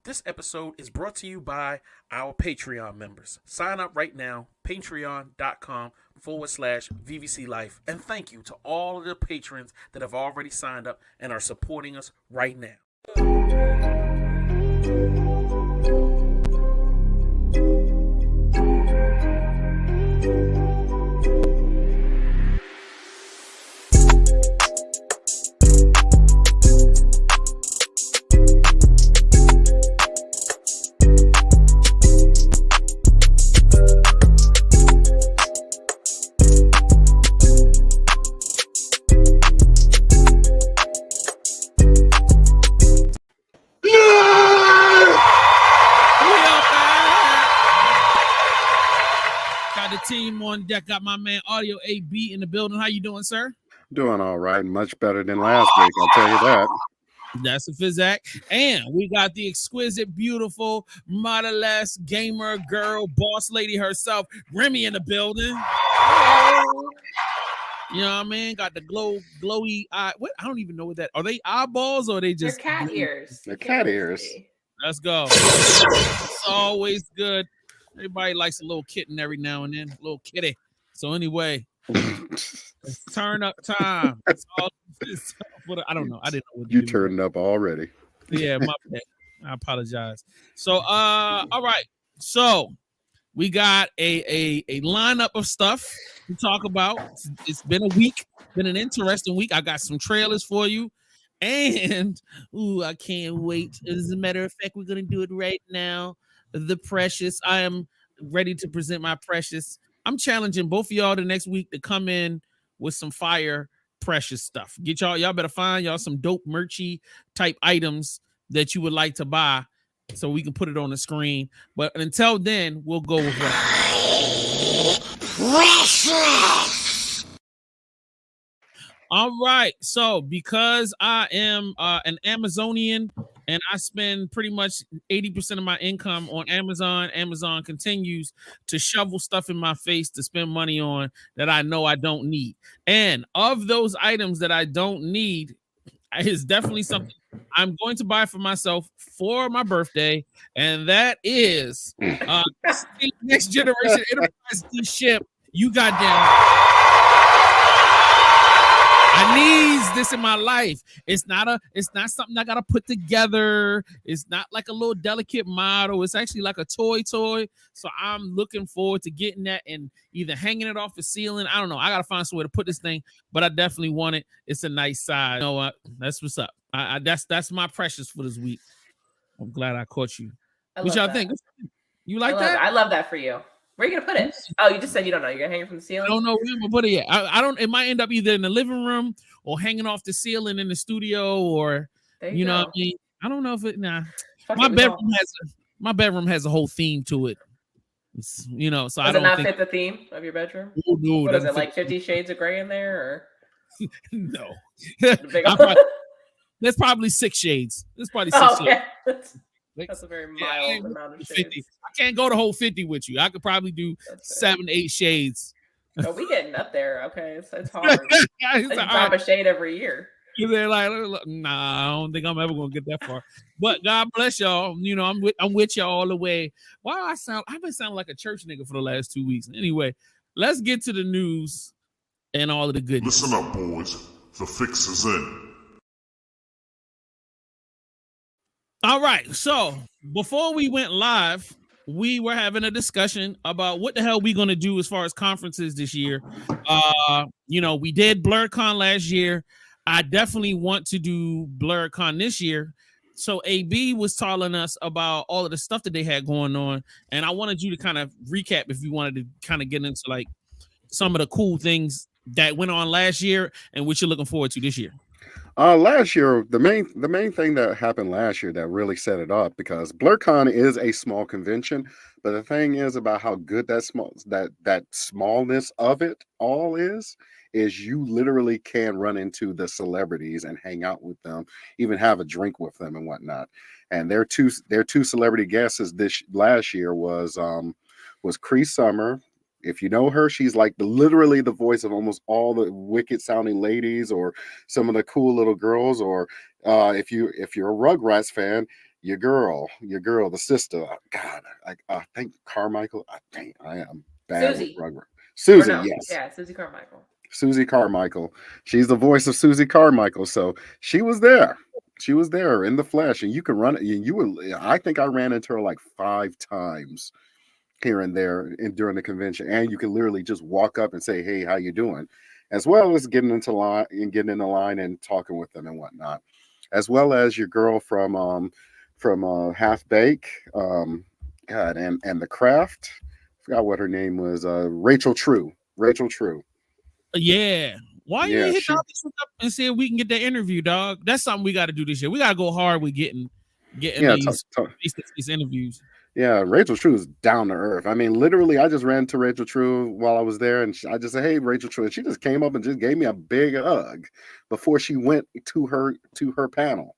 This episode is brought to you by our Patreon members. Sign up right now, patreon.com/VVC Life. And thank you to all of the patrons that have already signed up and are supporting us right now. Team on deck. Got my man Audio AB in the building. How you doing, sir? Doing all right. Much better than last week, I'll tell you that. That's a Fizzac. And we got the exquisite, beautiful, model-less gamer girl, boss lady herself, Remy in the building. Hello. You know what I mean? Got the glowy eye. What? I don't even know what that are. They eyeballs or are they just they're cat ears? They're cat ears. Let's go. It's always good. Everybody likes a little kitten every now and then, a little kitty. So anyway, it's turn up time. I don't know. I didn't know what you turned up already. Yeah, my bad. I apologize. So, all right. So we got a lineup of stuff to talk about. It's been a week, been an interesting week. I got some trailers for you. And I can't wait. As a matter of fact, we're gonna do it right now. The Precious. I am ready to present my Precious. I'm challenging both of y'all the next week to come in with some fire Precious stuff. Get y'all better find y'all some dope merchy type items that you would like to buy so we can put it on the screen. But until then, we'll go with what? Precious. All right. So because I am an Amazonian and I spend pretty much 80% of my income on Amazon, Amazon continues to shovel stuff in my face to spend money on that I know I don't need. And of those items that I don't need, is definitely something I'm going to buy for myself for my birthday. And that is Next Generation Enterprise D ship. You goddamn. I need this in my life. It's not something I gotta put together. It's not like a little delicate model. It's actually like a toy. So I'm looking forward to getting that and either hanging it off the ceiling. I don't know. I gotta find somewhere to put this thing, but I definitely want it. It's a nice size. You know what? That's what's up. That's my Precious for this week. I'm glad I caught you. What y'all think? You like that? I love that for you. Where are you gonna put it? Oh, you just said you don't know. You're gonna hang it from the ceiling? I don't know where I'm gonna put it yet. I don't. It might end up either in the living room or hanging off the ceiling in the studio, or you know what I mean. I don't know if it. Nah, my bedroom has a whole theme to it. It's, you know, so does I don't it not think fit the theme of your bedroom? Oh, no, what is it like? 50 Shades of Grey in there, or no? There's probably 6 shades. There's probably 6 shades. That's a very mild amount of shades. 50. I can't go the whole 50 with you. I could probably do 7, 8 shades. Oh, we getting up there. Okay, it's hard. I drop a shade every year. They're like, nah, I don't think I'm ever gonna get that far. But God bless y'all. You know, I'm with y'all all the way. Wow, I've been sounding like a church nigga for the last 2 weeks. Anyway, let's get to the news and all of the goodness. Listen up, boys. The fix is in. All right, so before we went live, we were having a discussion about what the hell we going to do as far as conferences this year. You know, we did BlurCon last year. I definitely want to do BlurCon this year. So AB was telling us about all of the stuff that they had going on, and I wanted you to kind of recap if you wanted to kind of get into like some of the cool things that went on last year and what you're looking forward to this year. Last year, the main thing that happened last year that really set it up, because BlurCon is a small convention, but the thing is about how good that smallness of it all is you literally can run into the celebrities and hang out with them, even have a drink with them and whatnot. And their two celebrity guests this last year was Cree Summer. If you know her, she's like literally the voice of almost all the wicked sounding ladies or some of the cool little girls. Or if you're a Rugrats fan, your girl, the sister. God, I think Carmichael. I am bad Susie. with Rugrat. Or Susie, no, yes. yeah, Susie Carmichael. Susie Carmichael. She's the voice of Susie Carmichael. So she was there. She was there in the flesh, and you can run it. You were. I think I ran into her like 5 times here and there during the convention, and you can literally just walk up and say, "Hey, how you doing?" As well as getting into line and getting in the line and talking with them and whatnot, as well as your girl from Half Bake, God, and the Craft. I forgot what her name was. Rachel True. Rachel True. Yeah. Why you Yeah, ain't hit she- all this up and see if we can get that interview, dog? That's something we got to do this year. We got to go hard with getting Yeah, these face-to-face interviews. yeah, Rachel True is down to earth. I mean, literally, I just ran to Rachel True while I was there, and I just said, "Hey, Rachel True," and she just came up and just gave me a big hug before she went to her panel.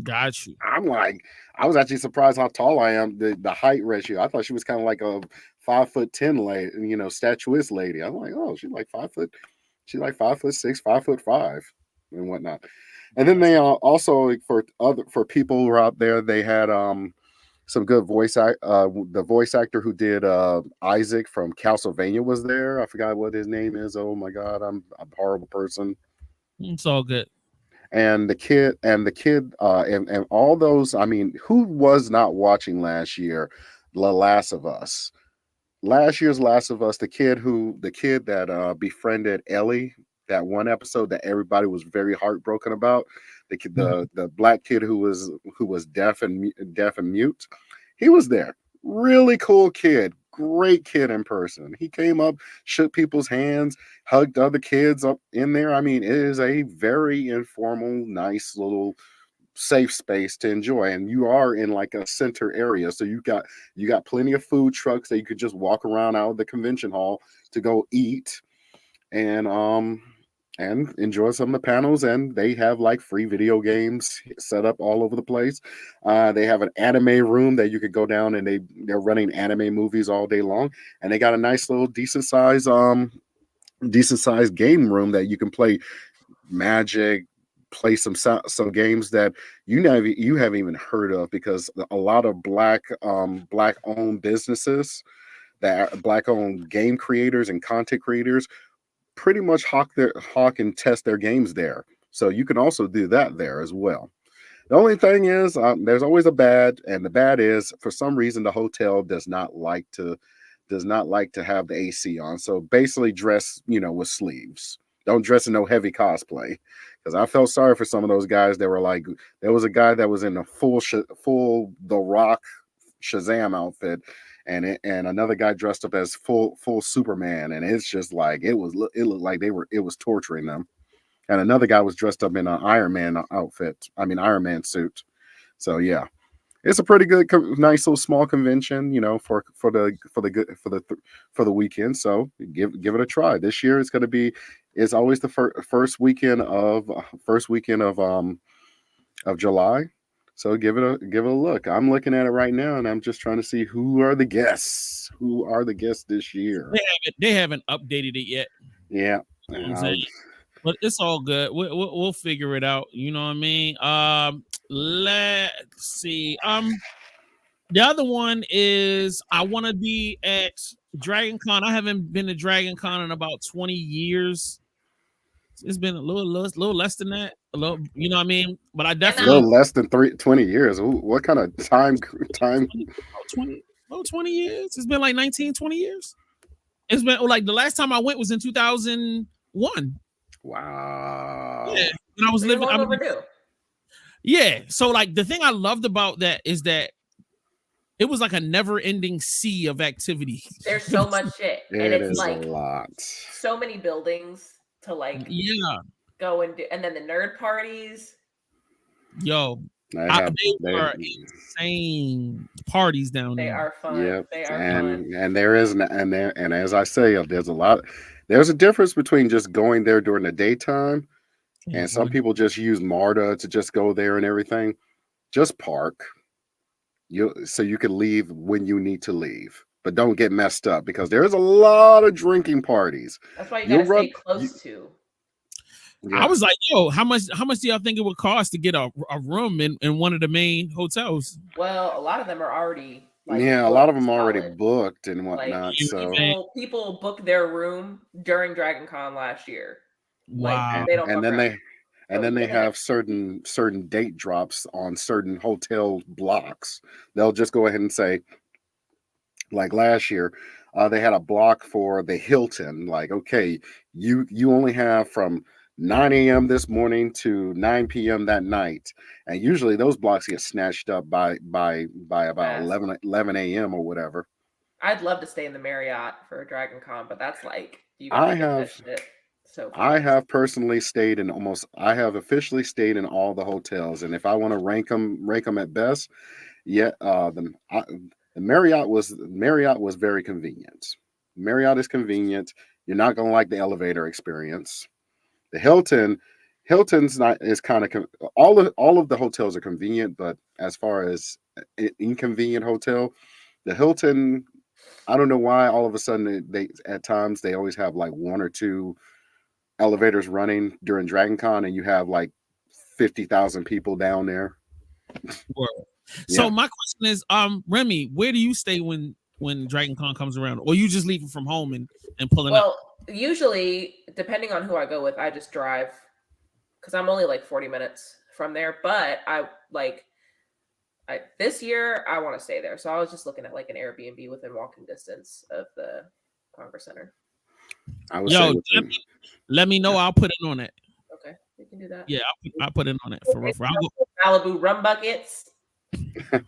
Got you. I'm like, I was actually surprised how tall I am. The height ratio. I thought she was kind of like a 5'10" lady, statuesque lady. I'm like, oh, she's like 5 foot. She's like 5'6", 5'5", and whatnot. And then they also for people who are out there, they had some good the voice actor who did Isaac from Castlevania was there. I forgot what his name is. Oh my god, I'm a horrible person. It's all good. And the kid and all those, I mean, who was not watching last year The Last of Us? Last year's Last of Us, the kid that befriended Ellie, that one episode that everybody was very heartbroken about, the black kid who was deaf and mute, he was there. Really cool kid, great kid in person. He came up, shook people's hands, hugged other kids up in there. I mean, it is a very informal, nice little safe space to enjoy, and you are in like a center area, so you got plenty of food trucks that you could just walk around out of the convention hall to go eat and enjoy some of the panels. And they have like free video games set up all over the place. They have an anime room that you could go down, and they're running anime movies all day long, and they got a nice little decent size game room that you can play Magic, play some games that you haven't even heard of, because a lot of black owned businesses, that black owned game creators and content creators pretty much hawk and test their games there. So you can also do that there as well. The only thing is, there's always a bad, and the bad is, for some reason, the hotel does not like to have the AC on. So basically dress, with sleeves. Don't dress in no heavy cosplay, because I felt sorry for some of those guys that were like, there was a guy that was in a full The Rock Shazam outfit, and another guy dressed up as full Superman, and it's just like it looked like it was torturing them. And another guy was dressed up in an Iron Man suit. So yeah, it's a pretty good, nice little small convention, for the weekend. So give it a try. This year it's always the first weekend of July. So give it a look. I'm looking at it right now, and I'm just trying to see who are the guests. Who are the guests this year? They haven't updated it yet. Yeah. But it's all good. We'll figure it out. You know what I mean? Let's see. The other one is I want to be at Dragon Con. I haven't been to Dragon Con in about 20 years. It's been a little less than that. A little, you know what I mean? But I definitely a little less than 20 years. What kind of time? 20 years. It's been like 19, 20 years. It's been like the last time I went was in 2001. Wow. Yeah, and I was living. Overdue. Yeah. So like the thing I loved about that is that it was like a never-ending sea of activity. There's so much shit, and it's like a lot. So many buildings to like go and do, and then the nerd parties. Yo, they are insane parties down there. They are fun. Yep. They are fun. And there is and as I say, there's a difference between just going there during the daytime, and some people just use MARTA to just go there and everything. Just park. So you can leave when you need to leave, but don't get messed up, because there's a lot of drinking parties. That's why you gotta stay close to. I was like, yo, how much do y'all think it would cost to get a room in one of the main hotels? Well, a lot of them are already a lot of them are already booked and whatnot. So people booked their room during Dragon Con last year. Wow. And then they have certain date drops on certain hotel blocks. They'll just go ahead and say, like last year, they had a block for the Hilton. Like, okay, you only have from 9 a.m. this morning to 9 p.m. that night. And usually those blocks get snatched up by about 11 a.m. or whatever. I'd love to stay in the Marriott for a Dragon Con, but that's like I have personally stayed in I have officially stayed in all the hotels, and if I want to rank them at best, the Marriott was very convenient. Marriott is convenient. You're not gonna like the elevator experience. The Hilton's not is kind of all of the hotels are convenient, but as far as inconvenient hotel, the Hilton, I don't know why all of a sudden they at times they always have like one or two elevators running during Dragon Con, and you have like 50,000 people down there. So my question is, Remy, where do you stay when Dragon Con comes around, or you just leaving from home and pulling up? Well, usually, depending on who I go with, I just drive because I'm only like 40 minutes from there. But this year I want to stay there, so I was just looking at like an Airbnb within walking distance of the Congress Center. Let me know. I'll put it on it. Okay, we can do that. Yeah, I'll put it on it for real. Malibu rum buckets. Or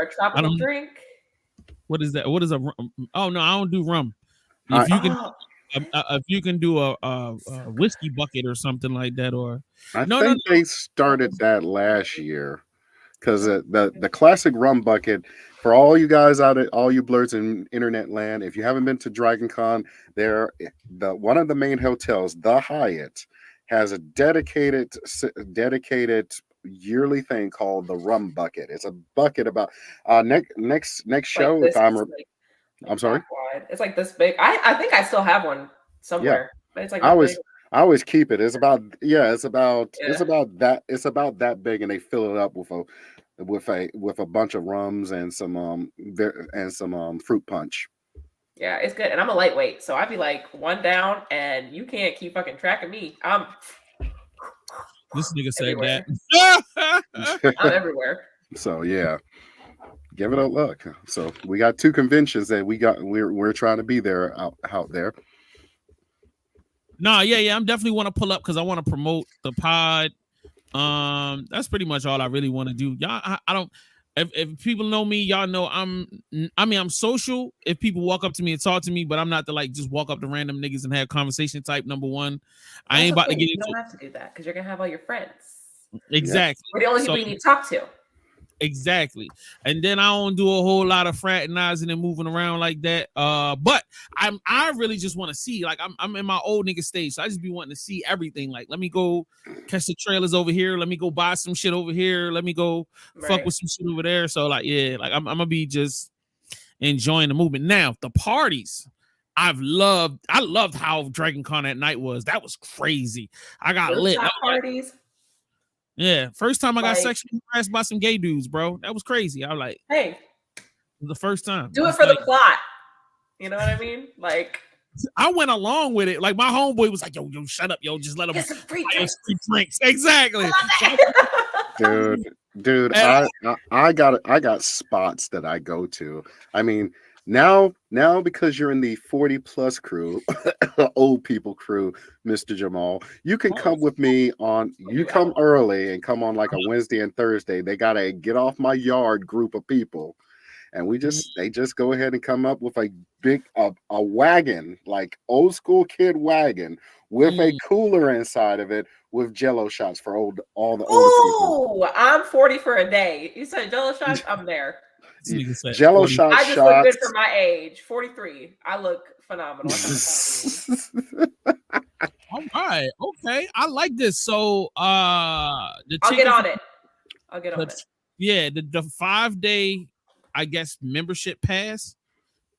a tropical drink. What is that? What is a rum? Oh no, I don't do rum. If you can do a whiskey bucket or something like that, or I think they started that last year because the classic rum bucket for all you guys out at all you blurs in internet land. If you haven't been to Dragon Con, one of the main hotels, the Hyatt, has a dedicated yearly thing called the rum bucket. It's a bucket about next show. I'm sorry. It's like this big. I think I still have one somewhere. But it's like I always keep it. It's about that big, and they fill it up with a bunch of rums and some fruit punch. Yeah, it's good. And I'm a lightweight, so I'd be like one down, and you can't keep fucking track of me. This nigga said everywhere. that. I'm everywhere. So yeah, give it a look. So we got 2 conventions that we're trying to be there out there. No, yeah, I'm definitely want to pull up because I want to promote the pod. That's pretty much all I really want to do. Y'all, I don't. If people know me, y'all know I'm social. If people walk up to me and talk to me, but I'm not to like just walk up to random niggas and have conversation type. Number one, I ain't about to get into. You don't have to do that because you're gonna have all your friends. Exactly. We're the only people you need to talk to. Exactly. And then I don't do a whole lot of fraternizing and moving around like that. But I really just want to see, like I'm in my old nigga stage. So I just be wanting to see everything. Like, let me go catch the trailers over here. Let me go buy some shit over here. Let me go fuck with some shit over there. So like, yeah, like I'm gonna be just enjoying the movement. Now, the parties. I loved how Dragon Con at night was. That was crazy. I got lit. Parties. Yeah, first time I got sexually harassed by some gay dudes, bro. That was crazy. I was like, hey, the first time. Do it for the plot. You know what I mean? Like, I went along with it. Like, my homeboy was like, yo, shut up, yo. Just let him get some free drinks. Exactly. Dude, I got spots that I go to. I mean, now because you're in the 40+ crew, old people crew, Mr. Jamal, you can come with me come early and come on like a Wednesday and Thursday. They gotta get off my yard group of people. And they just go ahead and come up with a big a wagon, like old school kid wagon with a cooler inside of it with Jello shots for all the older people. Oh, I'm 40 for a day. You said Jello shots? I'm there. Jello shots. I just look good for my age. 43. I look phenomenal. All right. Okay. I like this. So I'll get on it. Yeah, the 5-day, I guess, membership pass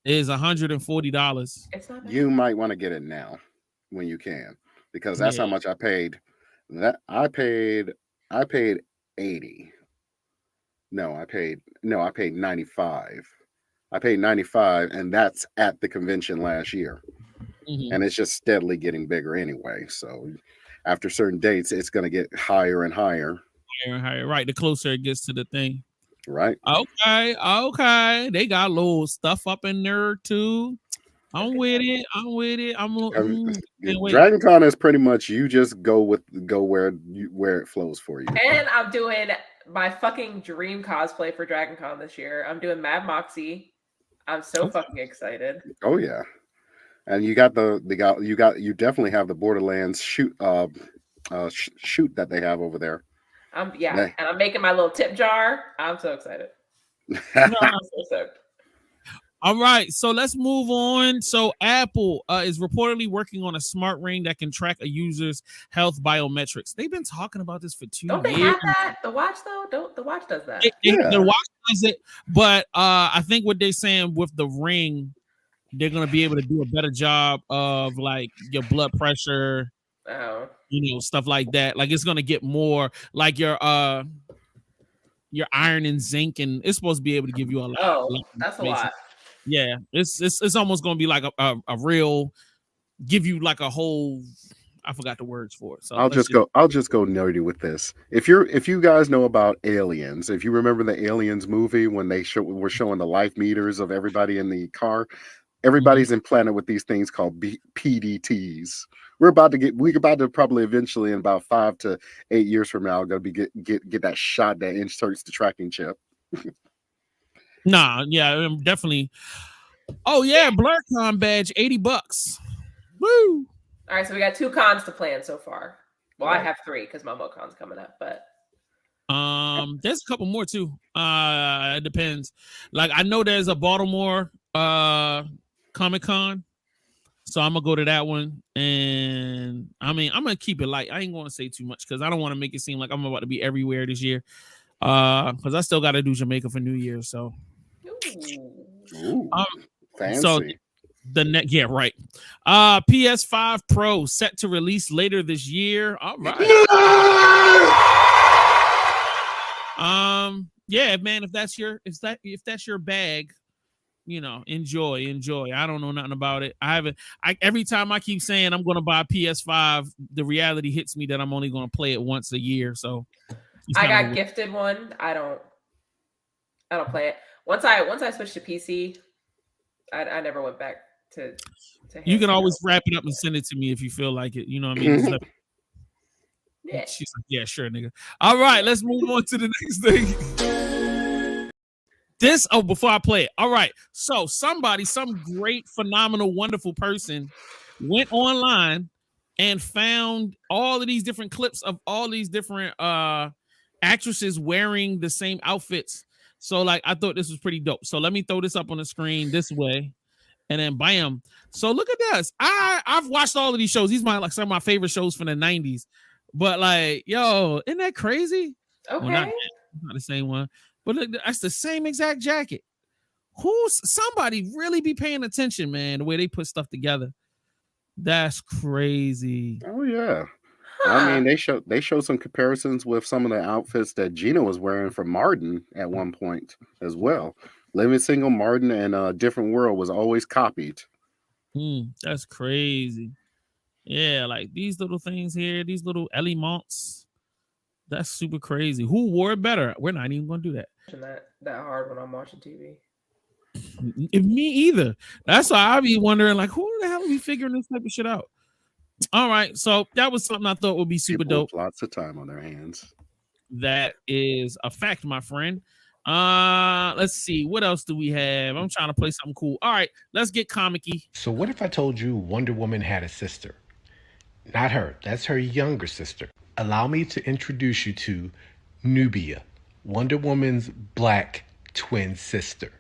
is $140. It's not bad. You might want to get it now. when you can, because that's Yeah. how much I paid. I paid 80. I paid 95. I paid 95, and that's at the convention last year. Mhm. And it's just steadily getting bigger anyway. So after certain dates, it's going to get higher and higher, Higher and higher. Right. The closer it gets to the thing. right? Okay. They got little stuff up in there too. I'm with it. I'm can't wait. Dragon Con is pretty much you just go where it flows for you. And I'm doing my fucking dream cosplay for Dragon Con this year. I'm doing Mad Moxie. I'm so fucking excited. Oh yeah, and you definitely have the Borderlands shoot that they have over there. And I'm making my little tip jar. I'm so excited. No. I'm so stoked. All right, so let's move on. So Apple is reportedly working on a smart ring that can track a user's health biometrics. They've been talking about this for 2 Don't they years. have that? The watch though? The watch does that. The watch does it, but I think what they're saying with the ring, they're gonna be able to do a better job of like your blood pressure, stuff like that. Like it's gonna get more like your iron and zinc, and it's supposed to be able to give you a lot. Oh, that's a lot. Yeah, it's almost gonna be like a real, give you like a whole. I forgot the words for it. So I'll just go nerdy with this. If you guys know about Aliens, if you remember the Aliens movie when they were showing the life meters of everybody in the car, everybody's implanted with these things called PDTs. We're about to probably eventually in about 5 to 8 years from now gonna be get that shot that inserts the tracking chip. Nah, yeah, definitely. Oh yeah, BlurCon badge, $80. Woo! All right, so we got 2 cons to plan so far. Well, Right. I have 3 because my MoCon's coming up, but there's a couple more too. It depends. Like I know there's a Baltimore Comic-Con, so I'm gonna go to that one. And I mean, I'm gonna keep it light. I ain't gonna say too much because I don't want to make it seem like I'm about to be everywhere this year. Because I still got to do Jamaica for New Year. So, Ooh, fancy. so the right. PS5 Pro set to release later this year. All right. Yeah, man. If that's your bag, enjoy. I don't know nothing about it. Every time I keep saying I'm gonna buy a PS5, the reality hits me that I'm only gonna play it once a year. So I got gifted one. I don't play it. Once I switched to PC, I never went back to you can always wrap it up and send it to me if you feel like it. You know what I mean? Yeah. She's like, yeah, sure, nigga. All right, let's move on to the next thing. Before I play it. All right. So some great, phenomenal, wonderful person went online and found all of these different clips of all these different actresses wearing the same outfits. So like I thought this was pretty dope. So let me throw this up on the screen this way. And then bam. So look at this. I've watched all of these shows. These are some of my favorite shows from the 90s. But like, yo, isn't that crazy? Okay. Well, not the same one. But look, that's the same exact jacket. Somebody really be paying attention, man, the way they put stuff together. That's crazy. Oh yeah. I mean, they show some comparisons with some of the outfits that Gina was wearing from Martin at one point as well. Living Single, Martin, and Different World was always copied. That's crazy. Yeah, like these little things here, these little elements. That's super crazy. Who wore it better? We're not even going to do that. That hard when I'm watching TV. Me either. That's why I be wondering, like, who the hell are we figuring this type of shit out? All right, so that was something I thought would be super People dope. with lots of time on their hands. That is a fact, my friend. Let's see, what else do we have? I'm trying to play something cool. All right, let's get comic-y. So what if I told you Wonder Woman had a sister? Not her, that's her younger sister. Allow me to introduce you to Nubia, Wonder Woman's black twin sister.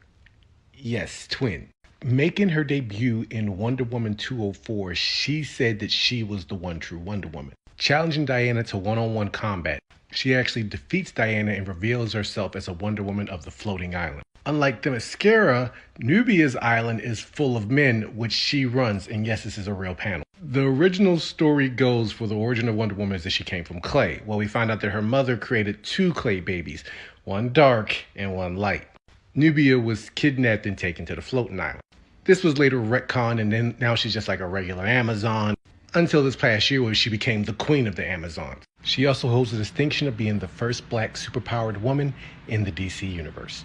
Yes, twin. Making her debut in Wonder Woman 204, she said that she was the one true Wonder Woman. Challenging Diana to one-on-one combat, she actually defeats Diana and reveals herself as a Wonder Woman of the Floating Island. Unlike Themyscira, Nubia's island is full of men, which she runs, and yes, this is a real panel. The original story goes for the origin of Wonder Woman is that she came from clay. Well, we find out that her mother created 2 clay babies, one dark and one light. Nubia was kidnapped and taken to the floating island. This was later retconned, and then now she's just like a regular Amazon, until this past year where she became the queen of the Amazons. She also holds the distinction of being the first black superpowered woman in the DC universe.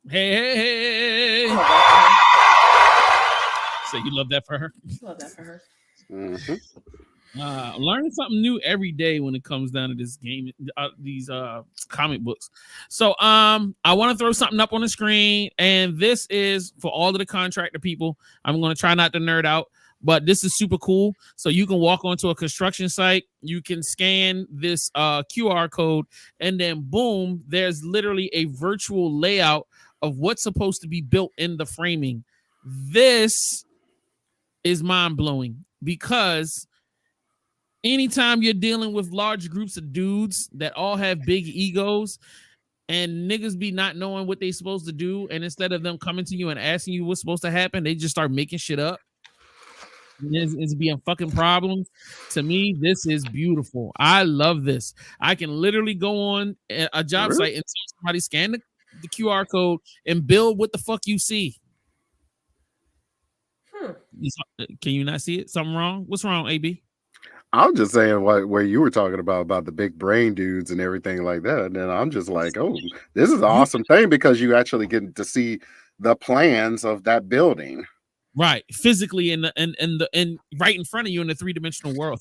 Hey. I love that So you love that for her? for her. Love that for her. Mhm. Learning something new every day when it comes down to this game, these comic books. So I want to throw something up on the screen, and this is for all of the contractor people. I'm going to try not to nerd out, but this is super cool. So you can walk onto a construction site, you can scan this QR code, and then boom, there's literally a virtual layout of what's supposed to be built in the framing. This is mind-blowing because anytime you're dealing with large groups of dudes that all have big egos and niggas be not knowing what they supposed to do, and instead of them coming to you and asking you what's supposed to happen, they just start making shit up. It's being fucking problems. To me, this is beautiful. I love this. I can literally go on a job site and tell somebody scan the QR code and build what the fuck you see. Can you not see it? Something wrong? What's wrong, AB? I was just saying where you were talking about the big brain dudes and everything like that. And then I'm just like, oh, this is an awesome thing because you actually get to see the plans of that building. Right, physically in right in front of you in the three-dimensional world,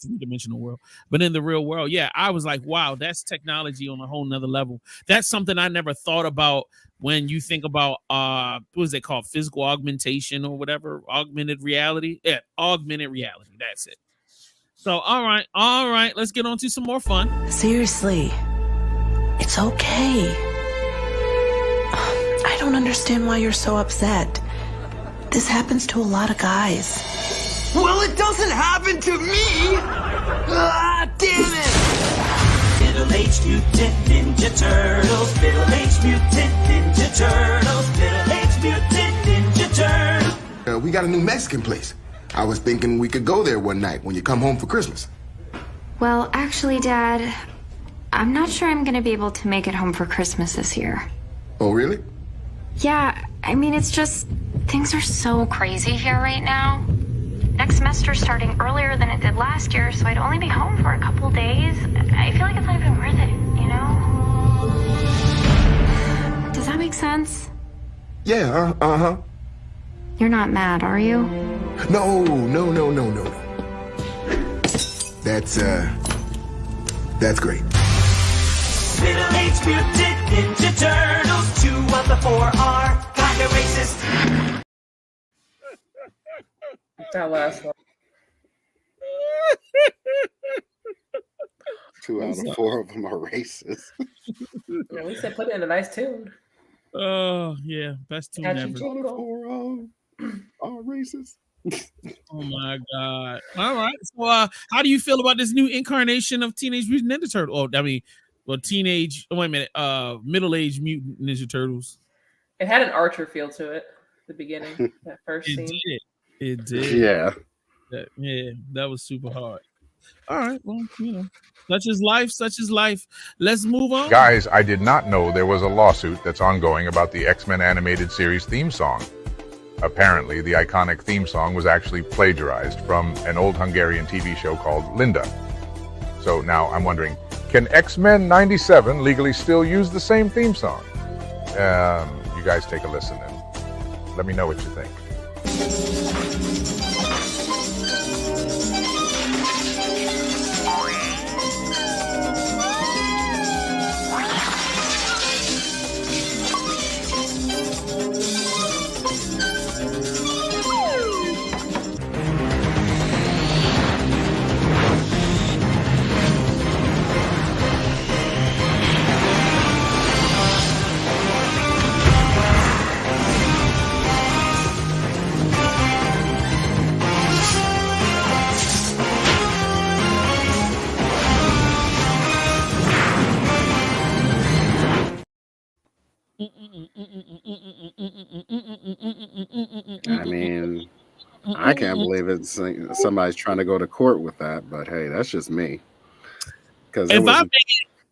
but in the real world, yeah, I was like, wow, that's technology on a whole nother level. That's something I never thought about when you think about what is it called, physical augmentation or whatever, augmented reality. Yeah, augmented reality. That's it. So, all right, let's get on to some more fun. Seriously, it's okay. I don't understand why you're so upset. This happens to a lot of guys. Well, it doesn't happen to me! Ah, damn it! Little H Mutant Ninja Turtles, Little H Mutant Ninja Turtles, Little H Mutant Ninja Turtles. We got a new Mexican place. I was thinking we could go there one night when you come home for Christmas. Well, actually, Dad, I'm not sure I'm gonna be able to make it home for Christmas this year. Oh, really? Yeah, I mean, it's just, things are so crazy here right now. Next semester's starting earlier than it did last year, so I'd only be home for a couple days. I feel like it's not even worth it, you know? Does that make sense? Yeah, uh-huh. You're not mad, are you? No. That's great. Little H Mutant Ninja Turtles, 2 of the 4 are kinda racist. That last one. 2 out of 4 of them are racist. Yeah, we said put it in a nice tune. Oh yeah, best tune Catchy ever. jingle. 4 are racist. Oh my god! All right, so how do you feel about this new incarnation of Teenage Mutant Ninja Turtle? Oh, I mean, well, middle-aged Mutant Ninja Turtles. It had an Archer feel to it. The beginning, that first It scene. did. It did. Yeah. That was super hard. All right, well, such is life. Let's move on. Guys, I did not know there was a lawsuit that's ongoing about the X-Men animated series theme song. Apparently, the iconic theme song was actually plagiarized from an old Hungarian TV show called Linda. So now I'm wondering, can X-Men 97 legally still use the same theme song? You guys take a listen and let me know what you think. I mean, I can't believe it's somebody's trying to go to court with that, but hey, that's just me. Because If I made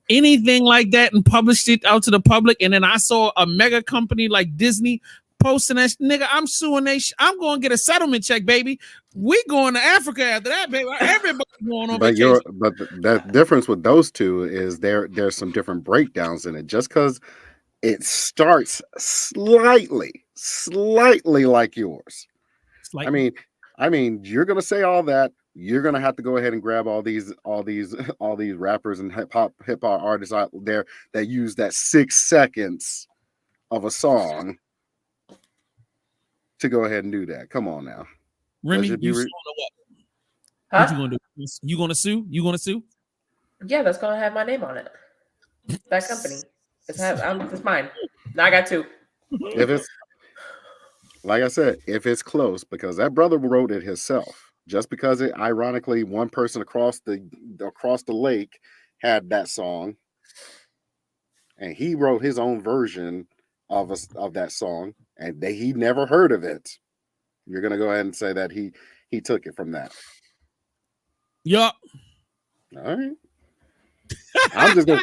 anything like that and published it out to the public, and then I saw a mega company like Disney posting that, nigga, I'm suing they. I'm going to get a settlement check, baby. We going to Africa after that, baby. Everybody going on vacation. But the difference with those two is there's some different breakdowns in it. Just because it starts slightly like yours. Slightly. I mean, you're gonna say all that. You're gonna have to go ahead and grab all these rappers and hip hop artists out there that use that 6 seconds of a song to go ahead and do that. Come on now, Remy, you suing or what? Huh? What you gonna do? You gonna sue? You gonna sue? Yeah, that's gonna have my name on it. That company. It's mine. Now I got 2. if it's like I said, if it's close, because that brother wrote it himself. Just because it ironically one person across the lake had that song, and he wrote his own version of that song, and he never heard of it. You're gonna go ahead and say that he took it from that. Yup. All right. I'll be the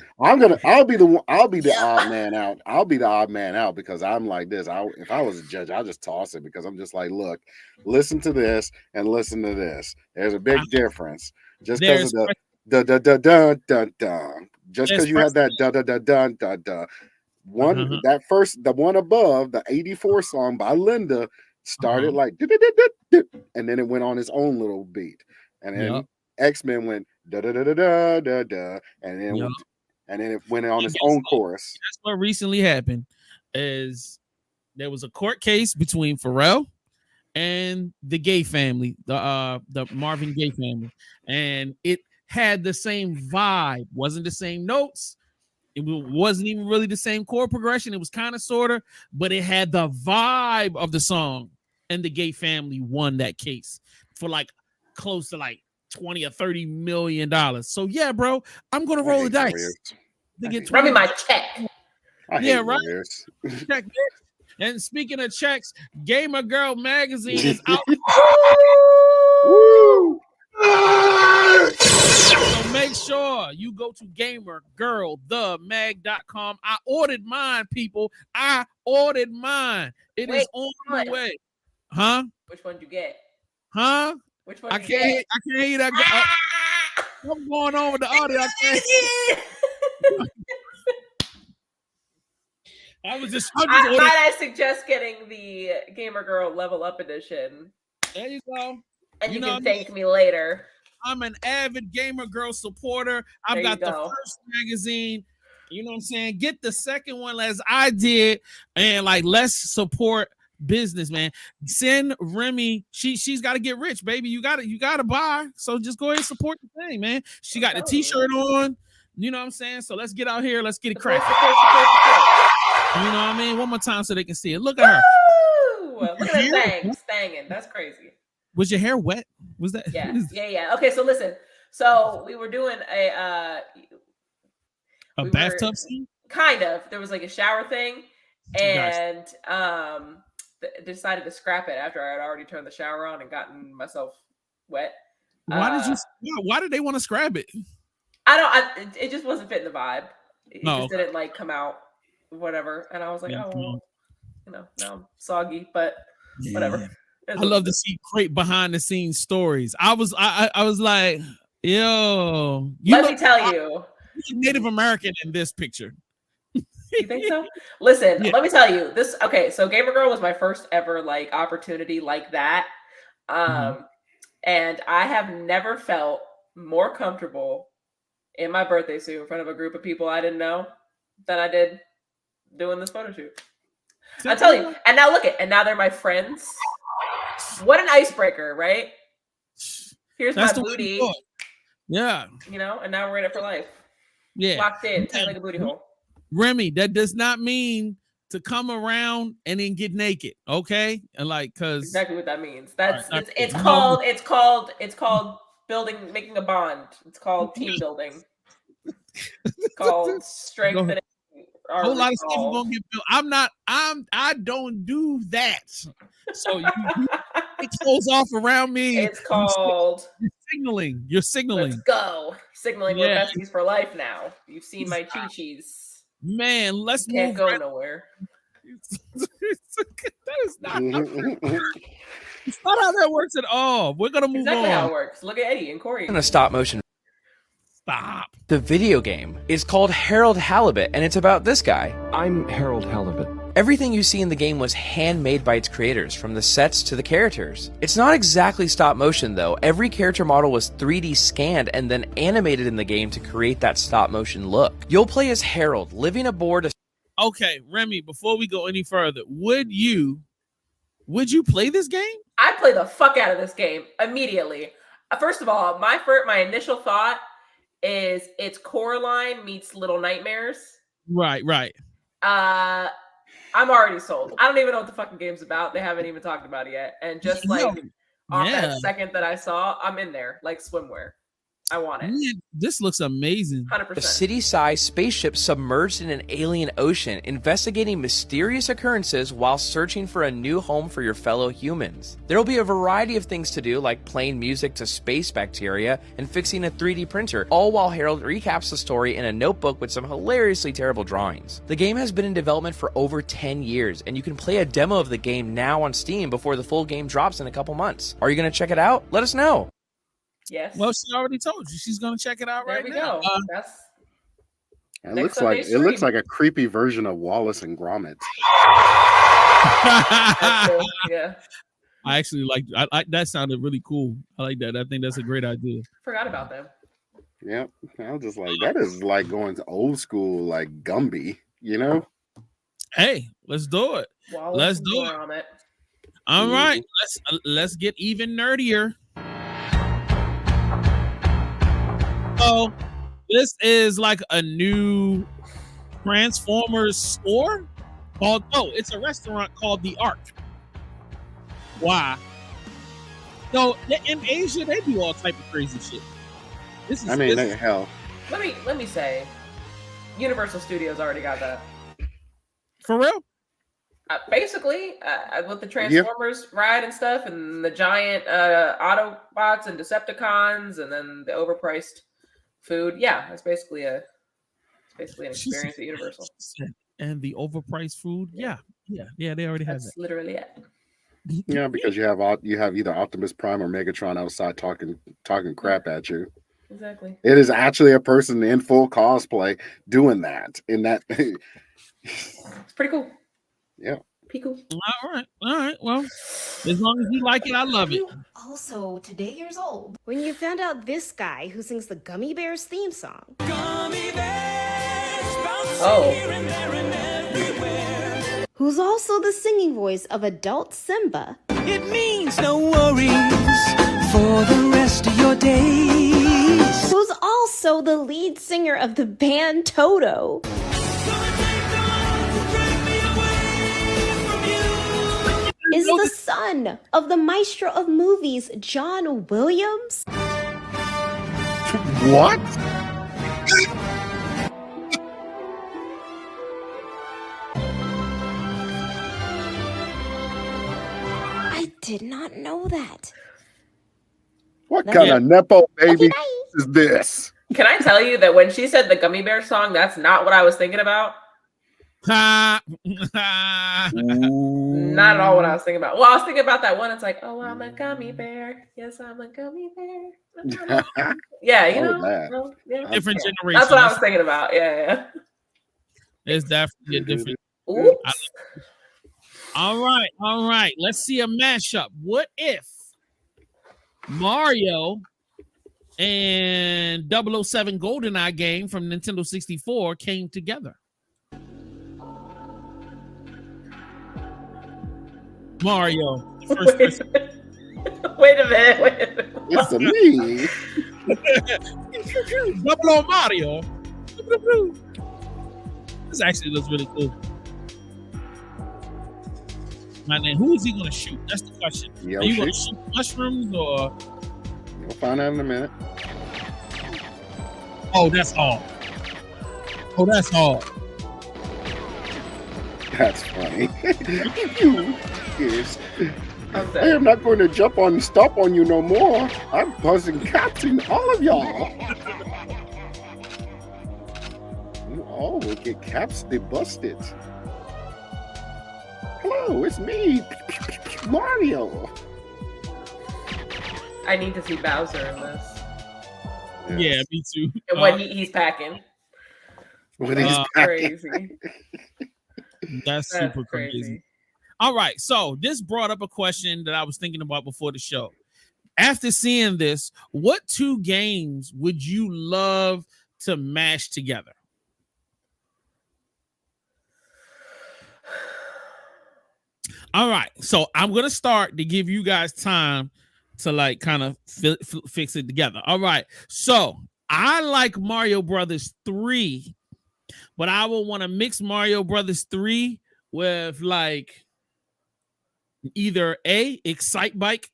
odd man out. I'll be the odd man out because I'm like this. If I was a judge, I'll just toss it because I'm just like, look, listen to this and listen to this. There's a big difference. Just because of the dun dun dun. Just because you have that dun dun dun dun dun dun. One the one above the 84 song by Linda started like and then it went on its own little beat, and then X-Men went da da da da da da da, and then it went on its own chorus. That's what recently happened. Is there was a court case between Pharrell and the Gaye family, the Marvin Gaye family, and it had the same vibe. Wasn't the same notes. It wasn't even really the same chord progression. It was kind of sorta, but it had the vibe of the song. And the Gaye family won that case for like close to like $20 or $30 million. So yeah, bro, I'm gonna roll the dice. Run me my check. Yeah, right. Check this. And speaking of checks, Gamer Girl magazine is out. Woo! So make sure you go to gamergirlthemag.com. I ordered mine, people. I ordered mine. It is on the way. Huh? Which one did you get? Huh? Which one? I can't hear you. That. What's going on with the audio? I can't. I was just. Might I suggest getting the Gamer Girl Level Up edition? There you go. And you can thank me later. I'm an avid Gamer Girl supporter. I've got the first magazine. You know what I'm saying? Get the second one as I did, and like let's support business, man. Send Remy. She's got to get rich, baby. You gotta buy. So just go ahead and support the thing, man. She got the t-shirt on. You know what I'm saying? So let's get out here. Let's get it cracking. You know what I mean? One more time so they can see it. Look at her. Look at that thing stanging. That's crazy. Was your hair wet? Was that? Yeah. Okay, so listen. So we were doing a bathtub scene? Kind of. There was like a shower thing, and decided to scrap it after I had already turned the shower on and gotten myself wet. Why did they want to scrap it? It just wasn't fitting the vibe. It just didn't like come out, whatever. And I was like, now I'm soggy, but whatever. I love to see great behind the scenes stories. I was like, yo, let me tell you, Native American in this picture. You think so? Listen, let me tell you this. Okay, so Gamer Girl was my first ever like opportunity like that. And I have never felt more comfortable in my birthday suit in front of a group of people I didn't know than I did doing this photo shoot. I'll tell you. And now look and now they're my friends. What an icebreaker, right? Here's my booty. Yeah. You know, and now we're in it for life. Yeah. Locked in, like a booty hole. Remy, that does not mean to come around and then get naked, okay? And like, cause exactly what that means. That's it's called making a bond. It's called team building. It's called strengthening A whole lot of stuff is gonna get built. I don't do that. So you it goes off around me. It's called You're signaling. Let's go. Signaling with besties for life now. You've seen my chi-chis. Man, let's Can't move go right. nowhere. That is not. It's not how that works at all. We're gonna move Exactly on. how it works. Look at Eddie and Corey. In a stop motion. Stop. The video game is called Harold Halibut, and it's about this guy. I'm Harold Halibut. Everything you see in the game was handmade by its creators, from the sets to the characters. It's not exactly stop motion though. Every character model was 3D scanned and then animated in the game to create that stop motion look. You'll play as Harold, living aboard a... Okay, Remy, before we go any further, would you play this game? I'd play the fuck out of this game immediately. First of all, my initial thought is it's Coraline meets Little Nightmares. Right. I'm already sold. I don't even know what the fucking game's about. They haven't even talked about it yet. And just like that second that I saw, I'm in there like swimwear. I want it. Man, this looks amazing. 100%. A city-sized spaceship submerged in an alien ocean, investigating mysterious occurrences while searching for a new home for your fellow humans. There will be a variety of things to do, like playing music to space bacteria and fixing a 3D printer, all while Harold recaps the story in a notebook with some hilariously terrible drawings. The game has been in development for over 10 years, and you can play a demo of the game now on Steam before the full game drops in a couple months. Are you going to check it out? Let us know. Yes. Well, she already told you she's gonna check it out there right we now. Go. That's it looks like a creepy version of Wallace and Gromit. Yeah. I actually like that. Sounded really cool. I like that. I think that's a great idea. Forgot about them. Yep. I was just like, that is like going to old school, like Gumby, you know? Hey, let's do it. Wallace let's do it. Gromit. All right, let's get even nerdier. So this is like a new Transformers store called, it's a restaurant called The Ark. Why? So in Asia, they do all type of crazy shit. Hell. Let me say, Universal Studios already got that. For real? Basically, with the Transformers ride and stuff, and the giant Autobots and Decepticons, and then the overpriced food. Yeah, it's basically an experience at Universal. And the overpriced food. Yeah, they already have that. That's literally it. Yeah, because you have either Optimus Prime or Megatron outside talking crap at you. Exactly. It is actually a person in full cosplay doing that. It's pretty cool. Yeah. Pretty cool. All right. Well, as long as you like it, I love it. Also, today years old. When you found out this guy who sings the Gummy Bears theme song. Gummy bears bouncing here and there and everywhere. Who's also the singing voice of adult Simba. It means no worries for the rest of your days. Who's also the lead singer of the band Toto. Is the son of the maestro of movies, John Williams. What? I did not know that. What kind of Nepo baby is this? Can I tell you that when she said the Gummy Bear song, that's not what I was thinking about? Not at all what I was thinking about. Well, I was thinking about that one. It's like, oh, I'm a gummy bear. Yes, I'm a gummy bear. Yeah, you know. Different generation. That's what I was thinking about. Yeah. It's definitely a different. Oops. All right. Let's see a mashup. What if Mario and 007 GoldenEye game from Nintendo 64 came together? Mario, the first person. Wait a minute. It's a me. Double Mario. This actually looks really cool. My name. Who is he going to shoot? That's the question. Are you going to shoot mushrooms or? You'll find out in a minute. Oh, that's all. That's funny. You, yes. I am not going to jump on and stomp on you no more. I'm buzzing caps in all of y'all. You all will get caps busted. Hello, it's me, Mario. I need to see Bowser in this. Yeah, me too. And what he's packing. What he's packing. Crazy. That's super crazy. All right, so this brought up a question that I was thinking about before the show. After seeing this, what 2 games would you love to mash together? All right, so I'm gonna start to give you guys time to like kind of fix it together. All right, so I like Mario Brothers 3, but I will want to mix Mario Brothers 3 with like either A, Excite Bike,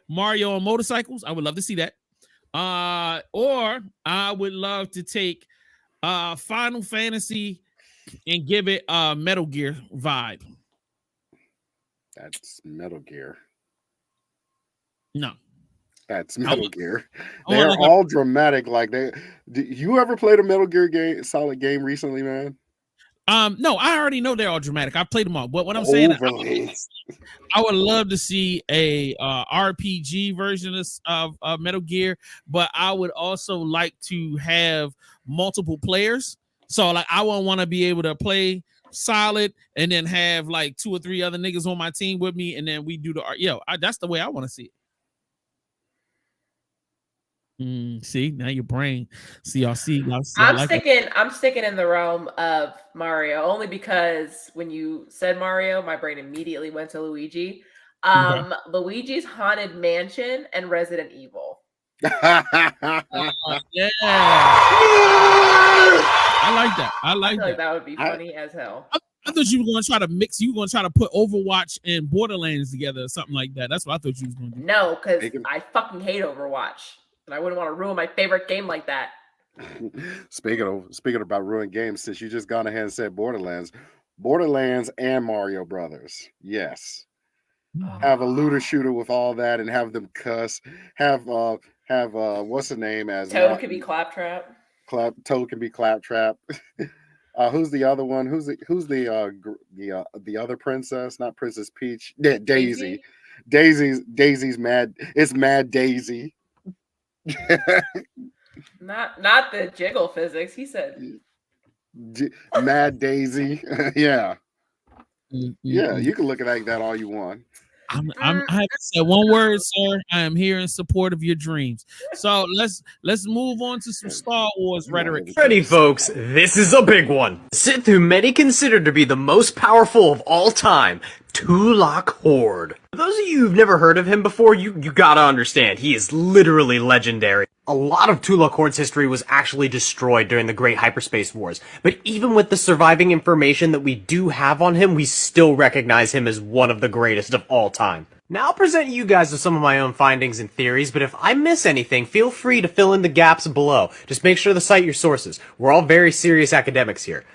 Mario on motorcycles. I would love to see that. Or I would love to take Final Fantasy and give it a Metal Gear vibe. That's Metal Gear. No. That's Metal Gear. They're all dramatic. Like you ever played a Metal Gear Solid game recently, man? No, I already know they're all dramatic. I've played them all. But what I'm saying, I would love to see a RPG version of Metal Gear, but I would also like to have multiple players. So like I would want to be able to play Solid and then have like 2 or 3 other niggas on my team with me, and then we do the art. That's the way I want to see it. See, now your brain. I'm sticking in the realm of Mario only because when you said Mario, my brain immediately went to Luigi. Luigi's Haunted Mansion and Resident Evil. Yeah. I like that. I feel like that would be funny as hell. I thought you were going to try to mix. You were going to try to put Overwatch and Borderlands together or something like that. That's what I thought you was going to do. No, because I fucking hate Overwatch. And I wouldn't want to ruin my favorite game like that. Speaking about ruined games, since you just gone ahead and said Borderlands and Mario Brothers, yes. Have a looter shooter with all that, and have them cuss. Have what's the name as Toad could be Claptrap. Toad can be Claptrap. Who's the other one? Who's the other princess? Not Princess Peach. Daisy. Daisy's mad. It's Mad Daisy. Not the jiggle physics. He said Mad Daisy. Yeah. Yeah, you can look at that all you want. I have said one word, sir. I am here in support of your dreams. So let's move on to some Star Wars rhetoric. Ready, folks. This is a big one. Sith who many consider to be the most powerful of all time, Tulak Horde. For those of you who've never heard of him before, you gotta understand, he is literally legendary. A lot of Tulak Horde's history was actually destroyed during the Great Hyperspace Wars, but even with the surviving information that we do have on him, we still recognize him as one of the greatest of all time. Now I'll present you guys with some of my own findings and theories, but if I miss anything, feel free to fill in the gaps below. Just make sure to cite your sources. We're all very serious academics here.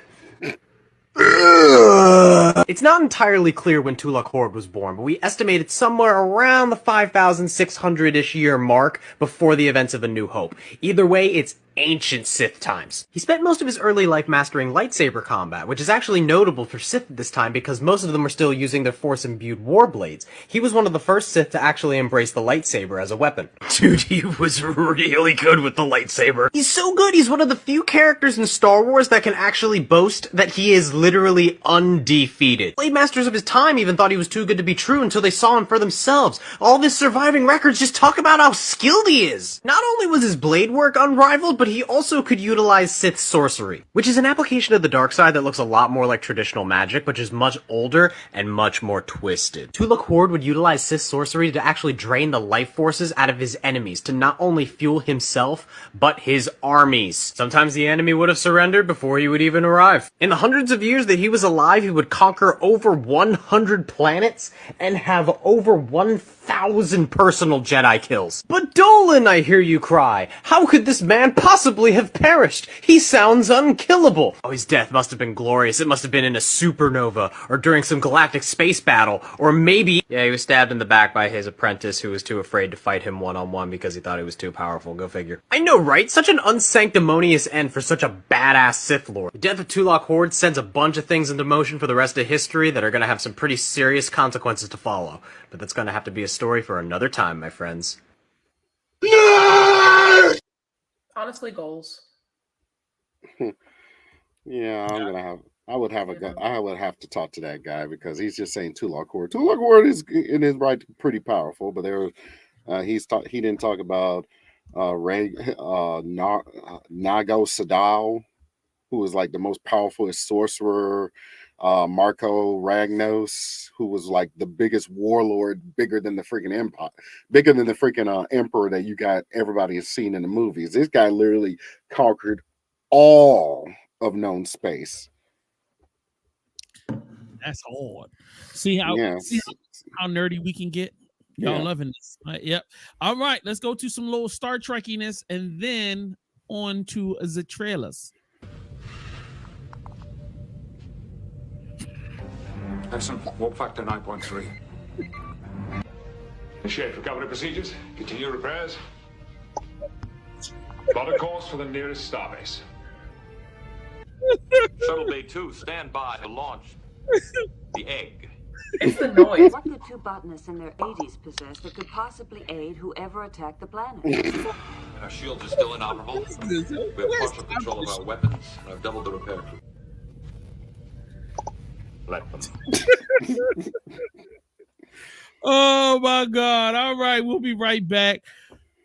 It's not entirely clear when Tulak Horde was born, but we estimated somewhere around the 5,600-ish year mark before the events of A New Hope. Either way, it's ancient Sith times. He spent most of his early life mastering lightsaber combat, which is actually notable for Sith at this time because most of them were still using their Force-imbued warblades. He was one of the first Sith to actually embrace the lightsaber as a weapon. Dude, he was really good with the lightsaber. He's so good, he's one of the few characters in Star Wars that can actually boast that he is literally undefeated. Blade masters of his time even thought he was too good to be true until they saw him for themselves. All of his surviving records just talk about how skilled he is. Not only was his blade work unrivaled, but he also could utilize Sith sorcery, which is an application of the dark side that looks a lot more like traditional magic, but is much older and much more twisted. Tulak Horde would utilize Sith sorcery to actually drain the life forces out of his enemies to not only fuel himself, but his armies. Sometimes the enemy would have surrendered before he would even arrive. In the hundreds of years that he was alive, he would conquer over 100 planets and have over 1,000 1,000 personal Jedi kills. But Dolan, I hear you cry. How could this man possibly have perished? He sounds unkillable. Oh, his death must have been glorious. It must have been in a supernova, or during some galactic space battle, or maybe... Yeah, he was stabbed in the back by his apprentice who was too afraid to fight him one-on-one because he thought he was too powerful. Go figure. I know, right? Such an unsanctimonious end for such a badass Sith Lord. The death of Tulak Horde sends a bunch of things into motion for the rest of history that are going to have some pretty serious consequences to follow. But that's going to have to be a story for another time, my friends. Honestly, goals. Yeah, I would have to talk to that guy because he's just saying Tulak Horde. Tulak Horde is in his right pretty powerful, but he didn't talk about Nago Sadao, who was like the most powerful sorcerer. Marco Ragnos, who was like the biggest warlord, bigger than the freaking empire, bigger than the freaking emperor that you got everybody has seen in the movies. This guy literally conquered all of known space. That's hard. See how nerdy we can get? Y'all loving this. Yep. All right, let's go to some little Star Trekiness and then on to the trailers. Excellent. Warp factor 9.3. Initiate recovery procedures. Continue repairs. Plot a course for the nearest starbase. Shuttle Bay 2, stand by to launch the egg. It's the noise. What could two botanists in their 80s possess that could possibly aid whoever attacked the planet? Our shields are still inoperable. We have partial control of our weapons, and I've doubled the repair crew. Let them. Oh my God. All right, we'll be right back.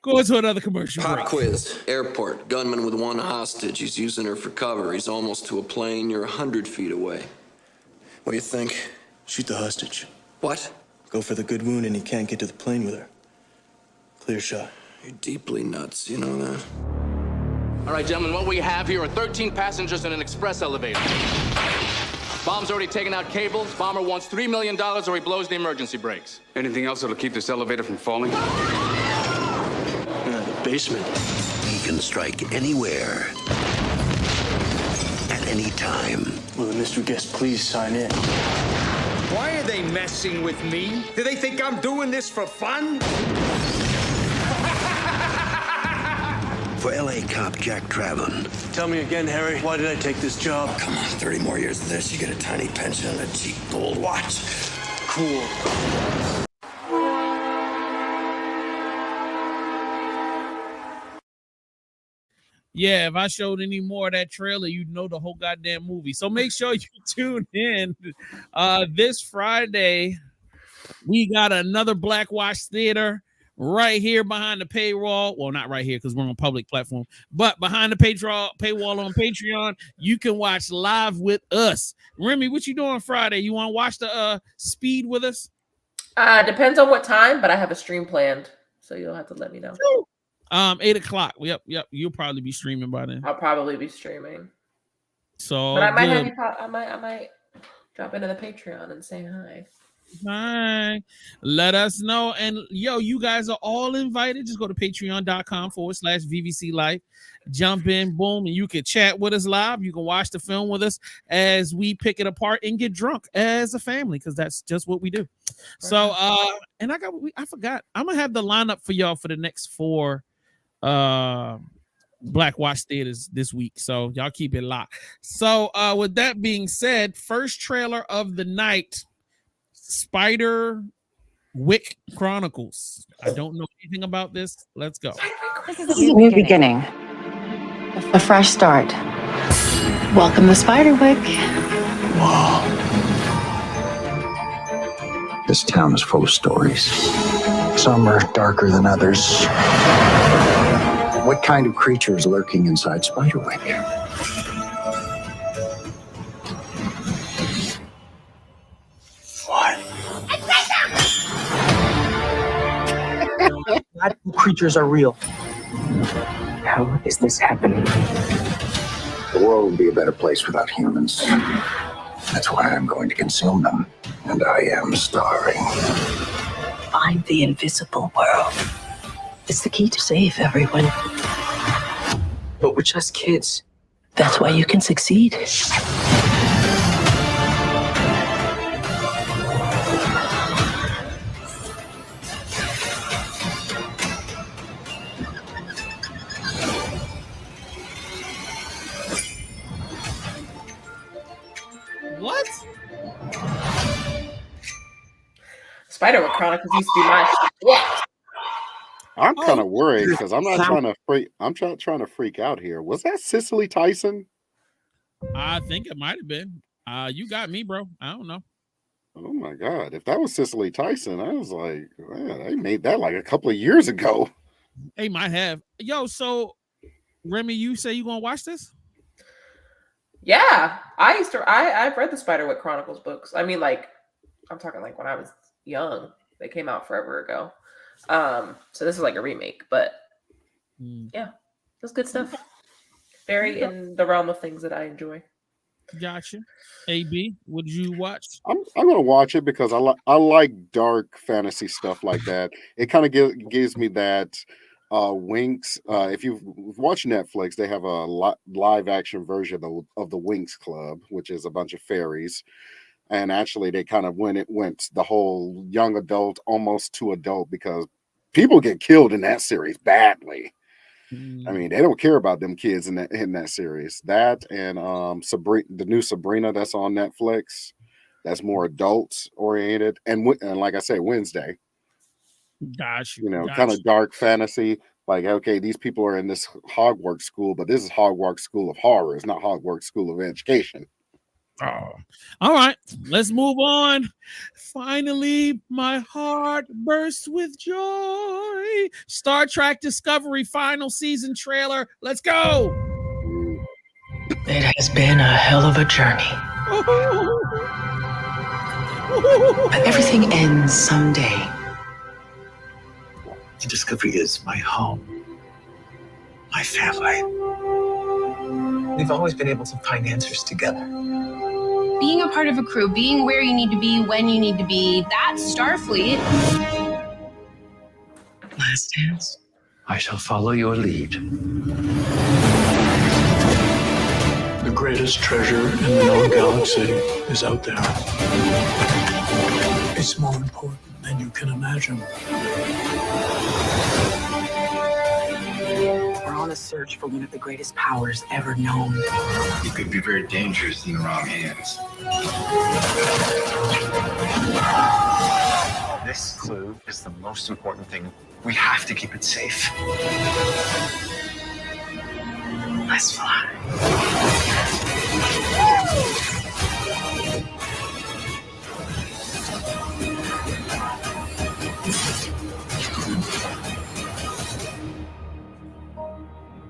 Go into another commercial Pop break. quiz. Airport. Gunman with one hostage. He's using her for cover. He's almost to a plane. You're 100 feet away. What do you think? Shoot the hostage. What? Go for the good wound and he can't get to the plane with her. Clear shot. You're deeply nuts. You know that? All right, gentlemen, what we have here are 13 passengers in an express elevator. Bomb's already taken out cables. Bomber wants $3 million or he blows the emergency brakes. Anything else that'll keep this elevator from falling? The basement. He can strike anywhere, at any time. Will the mystery guest please sign in? Why are they messing with me? Do they think I'm doing this for fun? For LA cop Jack Traven. Tell me again, Harry, why did I take this job? Come on, 30 more years of this, you get a tiny pension and a cheap gold watch. Cool. Yeah, if I showed any more of that trailer, you'd know the whole goddamn movie. So make sure you tune in. This Friday, we got another Black Watch Theater right here behind the paywall. Well, not right here because we're on a public platform, but behind the paywall on Patreon, you can watch live with us. Remy, what you doing Friday? You want to watch the Speed with us? Depends on what time, but I have a stream planned, so you'll have to let me know. 8:00. Yep. You'll probably be streaming by then. I'll probably be streaming. So, but I might have you. I might drop into the Patreon and say hi. Hi, let us know. And you guys are all invited. Just go to patreon.com/VVC Life. Jump in, boom, and you can chat with us live. You can watch the film with us as we pick it apart and get drunk as a family, because that's just what we do. So, and I forgot. I'm gonna have the lineup for y'all for the next 4 Black Watch Theaters this week. So y'all keep it locked. So, with that being said, first trailer of the night. Spider Wick Chronicles. I don't know anything about this. Let's go. This is a new beginning. A fresh start. Welcome to Spiderwick. Wow. This town is full of stories. Some are darker than others. What kind of creature is lurking inside Spiderwick? Creatures are real. How is this happening? The world would be a better place without humans. That's why I'm going to consume them. And I am starving. find the invisible world. It's the key to save everyone. But we're just kids. That's why you can succeed. What? Spiderwick Chronicles used to be my shit. I'm kind of Oh, worried because I'm not Sam- trying to freak. I'm trying to freak out here. Was that Cicely Tyson? I think it might have been. You got me, bro. I don't know. Oh my God! If that was Cicely Tyson, I was like, man, they made that like a couple of years ago. They might have. Yo, so Remy, you say you gonna watch this? Yeah, I've read the Spiderwick Chronicles books. I mean, like, I'm talking like when I was young. They came out forever ago. So this is like a remake, but yeah, it's good stuff. Very in the realm of things that I enjoy. Gotcha. AB, would you watch? I'm gonna watch it because I like dark fantasy stuff like that. It kind of gives me that Winx. If you've watched Netflix, they have a live action version of the Winx Club, which is a bunch of fairies. And actually, they kind of went the whole young adult, almost to adult, because people get killed in that series badly. I mean, they don't care about them kids in that series. That and Sabrina, the new Sabrina that's on Netflix, that's more adult oriented, and like I said, Wednesday. Gosh, You know, kind of dark fantasy. Like, okay, these people are in this Hogwarts school, but this is Hogwarts School of Horrors, not Hogwarts School of Education. Oh, all right. Let's move on. Finally, my heart bursts with joy. Star Trek Discovery final season trailer. Let's go. It has been a hell of a journey. But everything ends someday. The Discovery is my home, my family. We've always been able to find answers together. Being a part of a crew, being where you need to be, when you need to be, that's Starfleet. Last dance. I shall follow your lead. The greatest treasure in the known galaxy is out there. It's more important than you can imagine. We're on a search for one of the greatest powers ever known. It could be very dangerous in the wrong hands. This clue is the most important thing. We have to keep it safe. Let's fly.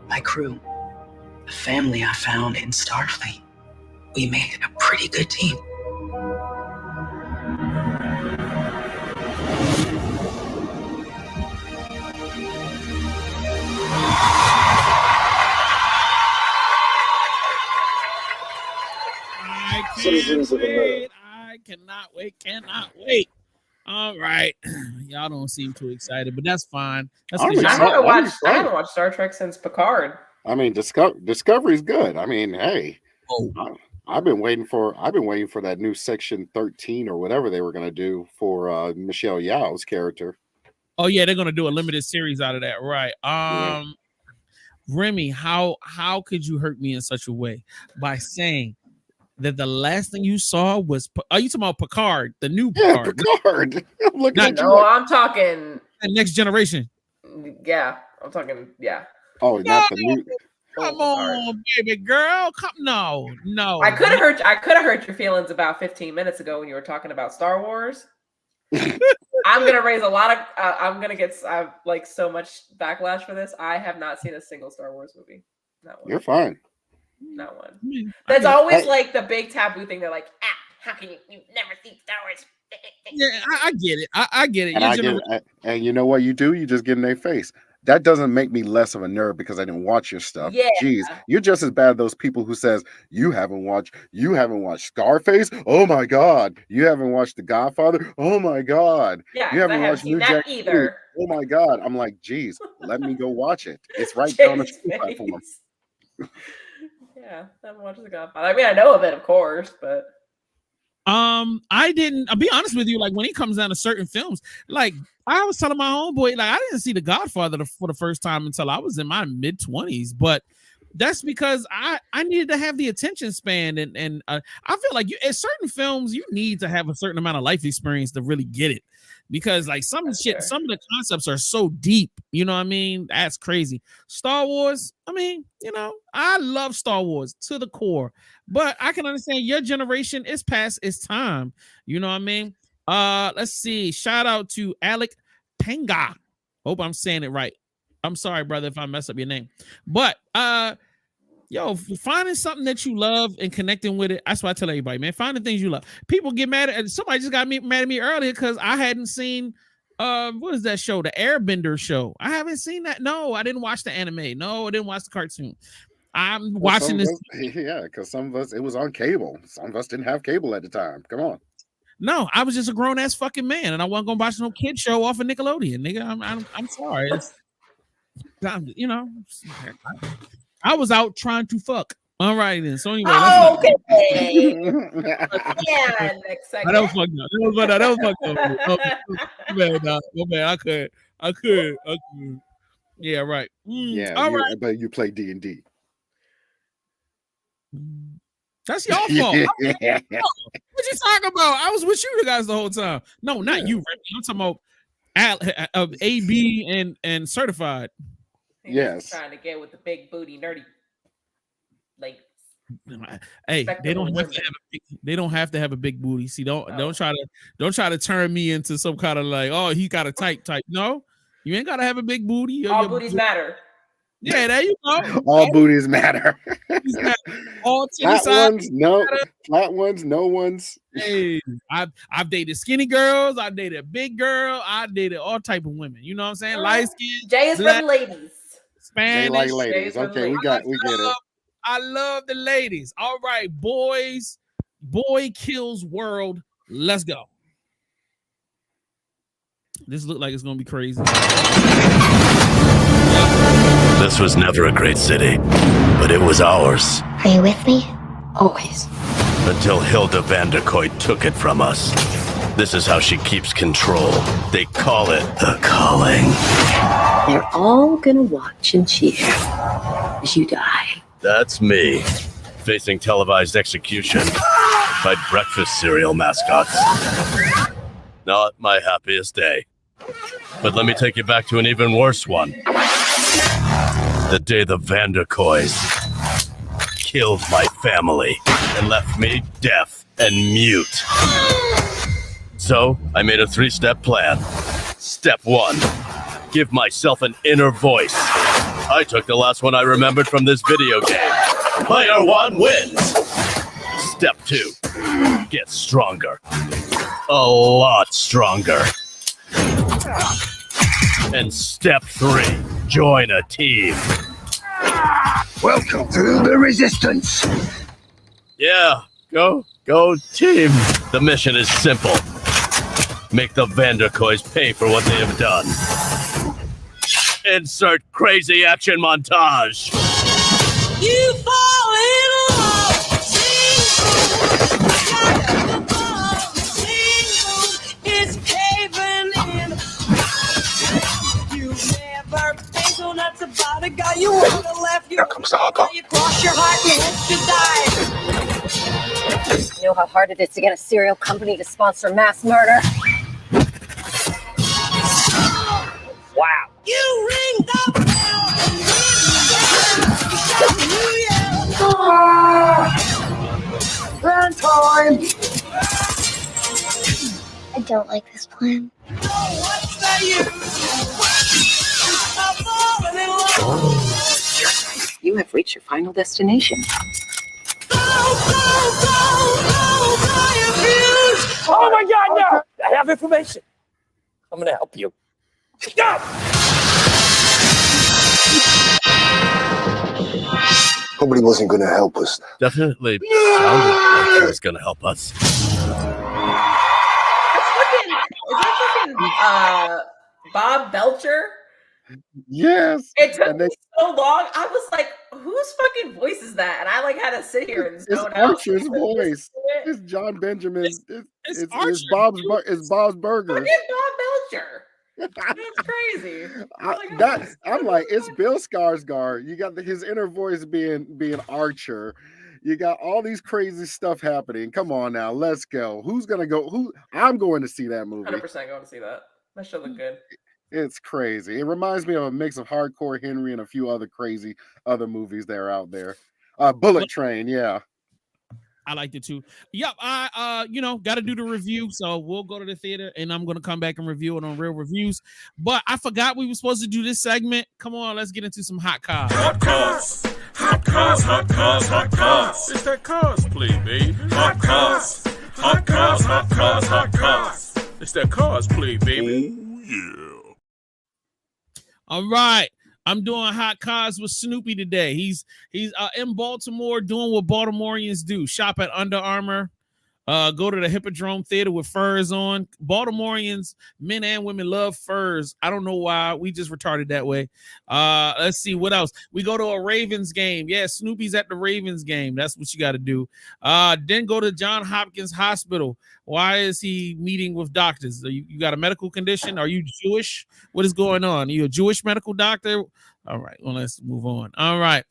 My crew, the family I found in Starfleet, we made it a pretty good team. I can't wait. I cannot wait. Cannot wait. All right. Y'all don't seem too excited, but that's fine. That's I'm 'cause y'all- excited. I haven't watched Star Trek since Picard. I mean, Discovery's good. I mean, hey, I've been waiting for that new Section 13 or whatever they were going to do for Michelle Yeoh's character. Oh yeah, they're gonna do a limited series out of that, right? Remy, how could you hurt me in such a way by saying that the last thing you saw was? Are you talking about Picard, the new Picard? Picard. I'm looking at you. No, I'm talking. Next Generation. Yeah, I'm talking. Yeah. Oh, not the new. Come on, baby girl. No. I could have hurt your feelings about 15 minutes ago when you were talking about Star Wars. I'm gonna raise a lot of. I'm gonna get like so much backlash for this. I have not seen a single Star Wars movie. Not one. You're fine. Not one. That's always like the big taboo thing. They're like, how can you never see Star Wars? Yeah, I get it. I get it. And, and you know what you do? You just get in their face. that doesn't make me less of a nerd because I didn't watch your stuff. Yeah. Jeez, you're just as bad as those people who says you haven't watched Scarface. Oh my God, you haven't watched The Godfather. Oh my God, Yeah, you haven't I haven't watched seen New that Jack either. City. Oh my God, I'm like, geez, let me go watch it. It's right there on the Jay's platform. face. Yeah, I haven't watched The Godfather. I mean, I know of it, of course, but I didn't. I'll be honest with you. Like when he comes down to certain films, like I was telling my homeboy, like I didn't see The Godfather for the first time until I was in my mid-20s. But that's because I needed to have the attention span, and I feel like in certain films you need to have a certain amount of life experience to really get it. Because like some of the concepts are so deep, you know what I mean? That's crazy. Star Wars, I mean, you know, I love Star Wars to the core, but I can understand your generation is past its time. You know what I mean? Let's see. Shout out to Alec Penga. Hope I'm saying it right. I'm sorry, brother, if I mess up your name. But yo, finding something that you love and connecting with it. That's what I tell everybody, man. Find the things you love. People get mad at somebody just got mad at me earlier because I hadn't seen what is that show? The Airbender show. I haven't seen that. No, I didn't watch the anime. No, I didn't watch the cartoon. I'm watching this. Yeah, because some of us, it was on cable. Some of us didn't have cable at the time. Come on. No, I was just a grown ass fucking man, and I wasn't gonna watch no kid show off of Nickelodeon, nigga. I'm sorry. You know, I was out trying to fuck. All right, then. So anyway, okay. Yeah, next second. That was fucked up. That was fucked up. Oh, man, I could. Yeah, right. Yeah, all right. But you play D&D. That's your fault. What you talking about? I was with you guys the whole time. No, not you, Remy. I'm talking about AB and certified. Yes. Trying to get with the big booty nerdy. Like, hey, they don't have to have a big booty. See, don't try to turn me into some kind of like, oh, he got a type. No, you ain't gotta have a big booty. All booties matter. Yeah, there you go. All booties matter. All flat ones, no. Flat ones, no ones. Hey, I've dated skinny girls. I've dated big girl. I dated all type of women. You know what I'm saying? Light skin. Jay is for the ladies. Spanish. They like ladies. Okay, we get it. I love the ladies. All right, boys. Boy Kills World. Let's go. This look like it's gonna be crazy. This was never a great city, but it was ours. Are you with me? Always. Until Hilda Vanderkoy took it from us. This is how she keeps control. They call it the calling. They're all gonna watch and cheer as you die. That's me, facing televised execution by breakfast cereal mascots. Not my happiest day. But let me take you back to an even worse one. The day the Vanderkoys killed my family and left me deaf and mute. So I made a 3-step plan. Step 1, give myself an inner voice. I took the last one I remembered from this video game. Player 1 wins. Step 2, get stronger. A lot stronger. And step 3, join a team. Welcome to the Resistance. Yeah, go team. The mission is simple. Make the Vanderkoys pay for what they have done. Insert crazy action montage. You fall in love. It's caving in. You never think so nuts about a guy you wanna left. You cross your heart and hope to die. You know how hard it is to get a cereal company to sponsor mass murder? Wow. You ring the bell and Run time! I don't like this plan. what's the use of falling in love? You have reached your final destination. Oh my God, no! I have information. I'm gonna help you. Go! Nobody wasn't going to help us. Definitely sounded like he was going to help us. Is that fucking Bob Belcher? Yes. It took me so long. I was like, whose fucking voice is that? And I like had to sit here and It's zone out. Archer's voice. It's John Benjamin's. It's Bob's Burgers. Fucking Bob Belcher. That's crazy. I'm like, it's Bill Skarsgård. You got his inner voice being Archer. You got all these crazy stuff happening. Come on now, let's go. Who's gonna go? I'm going to see that movie. 100% going to see that. That should look good. It's crazy. It reminds me of a mix of Hardcore Henry and a few other crazy other movies that are out there. Bullet Train, yeah. I liked it too. Yep. I got to do the review, so we'll go to the theater and I'm going to come back and review it on Real Reviews. But I forgot we were supposed to do this segment. Come on, let's get into some hot cars. Hot cars. Hot cars, hot cars, hot cars. It's that cosplay, baby. Hot cars. Hot cars, hot cars, hot cars. It's that cosplay, baby. Oh, yeah. All right. I'm doing hot cars with Snoopy today. He's in Baltimore doing what Baltimoreans do. Shop at Under Armour. Go to the Hippodrome Theater with furs on. Baltimoreans, men and women, love furs. I don't know why. We just retarded that way. Let's see what else. We go to a Ravens game. Yeah, Snoopy's at the Ravens game. That's what you got to do. Then go to John Hopkins Hospital. Why is he meeting with doctors? You got a medical condition? Are you Jewish? What is going on? Are you a Jewish medical doctor? All right, well, let's move on. All right.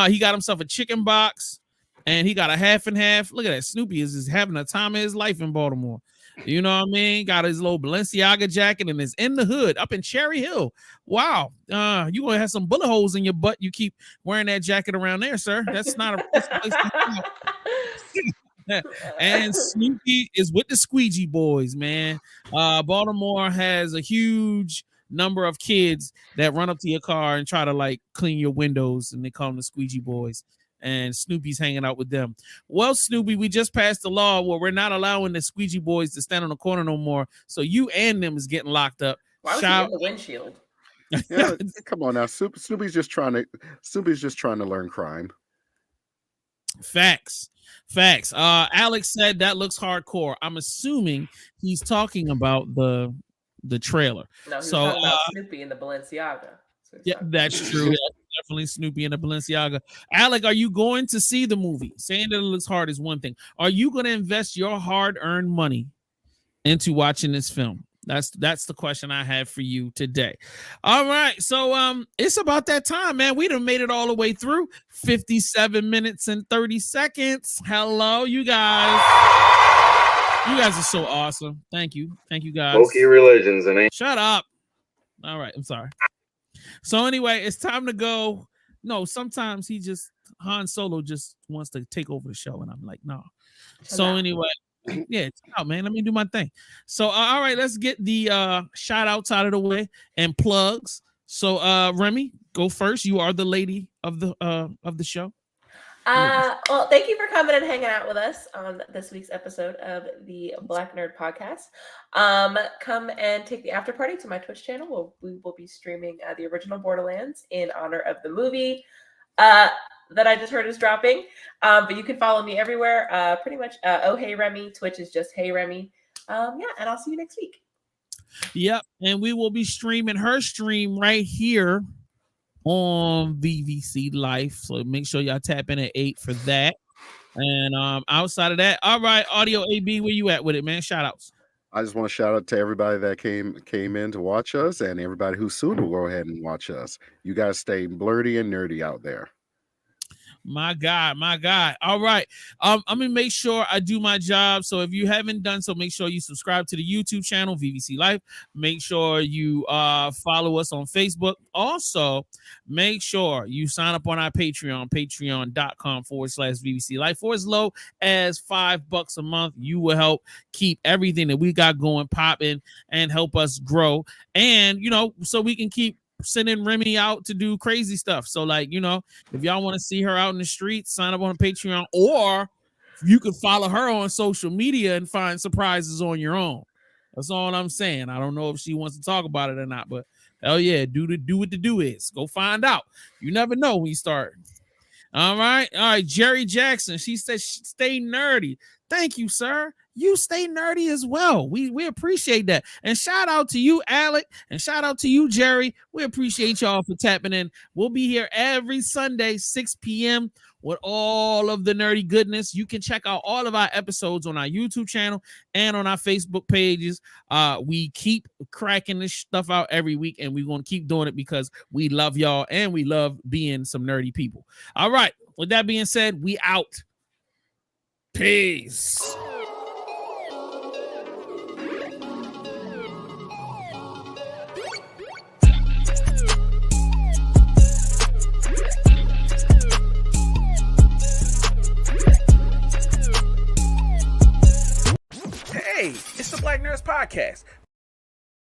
He got himself a chicken box. And he got a half and half. Look at that. Snoopy is just having a time of his life in Baltimore. You know what I mean? Got his little Balenciaga jacket and is in the hood up in Cherry Hill. Wow. You going to have some bullet holes in your butt. You keep wearing that jacket around there, sir. That's not a place to And Snoopy is with the Squeegee Boys, man. Baltimore has a huge number of kids that run up to your car and try to like clean your windows, and they call them the Squeegee Boys. And Snoopy's hanging out with them. Well, Snoopy, we just passed the law where we're not allowing the Squeegee Boys to stand on the corner no more. So you and them is getting locked up. Why was he in the windshield? Yeah, come on now. Snoopy's just trying to learn crime. Facts. Alex said that looks hardcore. I'm assuming he's talking about the trailer. No, he's talking about Snoopy in the Balenciaga. Yeah, that's true. Definitely Snoopy and the Balenciaga. Alec, are you going to see the movie? Saying that it looks hard is one thing. Are you going to invest your hard-earned money into watching this film? That's the question I have for you today. All right, so it's about that time, man. We done made it all the way through 57 minutes and 30 seconds. Hello, you guys. You guys are so awesome. Thank you, guys. Smoky religions and shut up. All right, I'm sorry. So anyway, it's time to go. No, sometimes Han Solo just wants to take over the show, and I'm like, no. So anyway, yeah, out, man. Let me do my thing. So all right, let's get the shout outs out of the way and plugs. So Remy, go first. You are the lady of the show. Well, thank you for coming and hanging out with us on this week's episode of the Black Nerd Podcast. Come and take the after party to my Twitch channel. We will be streaming the original Borderlands in honor of the movie that I just heard is dropping. But you can follow me everywhere. Pretty much. Oh, hey Remy. Twitch is just hey Remy. Yeah, and I'll see you next week. Yep, and we will be streaming her stream right here on VVC Life, so make sure y'all tap in at 8 for that. And outside of that, all right, Audio AB, where you at with it, man? Shout outs. I just want to shout out to everybody that came in to watch us, and everybody who soon will go ahead and watch us. You guys stay blurty and nerdy out there. My God. All right. I'm gonna make sure I do my job. So if you haven't done so, make sure you subscribe to the YouTube channel, VVC Life. Make sure you follow us on Facebook. Also, make sure you sign up on our Patreon, patreon.com/VVC Life. For as low as $5 a month, you will help keep everything that we got going popping and help us grow. And so we can keep sending Remy out to do crazy stuff. So if y'all want to see her out in the streets, sign up on Patreon, or you can follow her on social media and find surprises on your own. That's all I'm saying. I don't know if she wants to talk about it or not, but hell yeah, do what the do is. Go find out. You never know when you start. All right. Jerry Jackson. She said, "Stay nerdy." Thank you, sir. You stay nerdy as well. We appreciate that. And shout out to you, Alec, and shout out to you, Jerry. We appreciate y'all for tapping in. We'll be here every Sunday, 6 p.m. with all of the nerdy goodness. You can check out all of our episodes on our YouTube channel and on our Facebook pages. We keep cracking this stuff out every week, and we're going to keep doing it because we love y'all and we love being some nerdy people. All right. With that being said, we out. Peace. Hey, it's the Black Nerds Podcast.